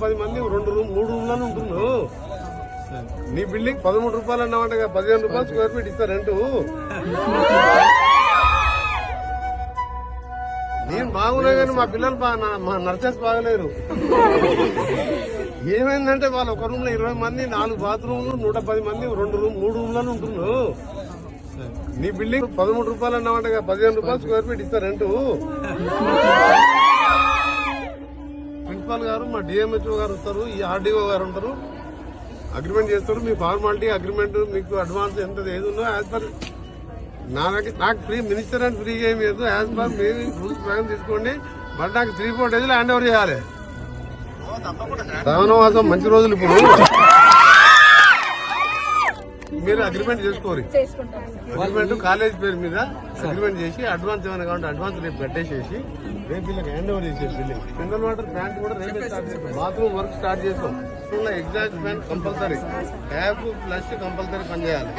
10 మంది 2 రూమ్ 3 రూమ్లను ఉంటున్నావు. నీ బిల్డింగ్ 13 రూపాయలు అన్నామంటే 15 రూపాయలు స్క్వేర్ ఫీట్ ఇస్తా రెంటు. నేను బాగున్నా కానీ మా పిల్లలు మా నర్సెస్ బాగలేరు. ఏమైందంటే వాళ్ళు ఒక రూమ్ లో 20 మంది 4 బాత్రూమ్లు 110 మంది 2 రూమ్ 3 రూమ్లను ఉంటున్నావు. నీ బిల్డింగ్ 13 రూపాయలు అన్నామంటే 15 రూపాయలు స్క్వేర్ ఫీట్ ఇస్తా రెంటు. ప్రిన్సిపాల్ గారు మా డిఎంహెచ్ఓ గారు వస్తారు, ఈ ఆర్డీఓ గారు ఉంటారు, అగ్రిమెంట్ చేస్తారు. మీ ఫార్మాలిటీ అగ్రిమెంట్ మీకు అడ్వాన్స్ ఎంత ఏది ఉందో యాజ్ పర్ నాకు ఫ్రీ మినిస్టర్ అండ్ ఫ్రీగా ఏమి లేదు. యాజ్ పర్ మీ రూల్స్ ప్రకారం తీసుకోండి. బట్ నాకు 3-4 డేస్ లో హ్యాండ్ ఓవర్ చేయాలి. శ్రావణవాసం మంచి రోజులు. ఇప్పుడు మీరు అగ్రిమెంట్ చేసుకోరు. అగ్రిమెంట్ కాలేజ్ పేరు మీద అగ్రిమెంట్ చేసి అడ్వాన్స్ ఏమైనా కావాలంటే అడ్వాన్స్ రేపు కట్టేసేసి రేపు వీళ్ళకి హ్యాండ్ ఓవర్ చేసే బిల్డింగ్. మినరల్ వాటర్ ప్లాంట్ కూడా రేపే స్టార్ట్ చేస్తాం. బాత్రూమ్ వర్క్ స్టార్ట్ చేస్తాం. Exhaust fan compulsory, tap flush compulsory పనిచేయాలి.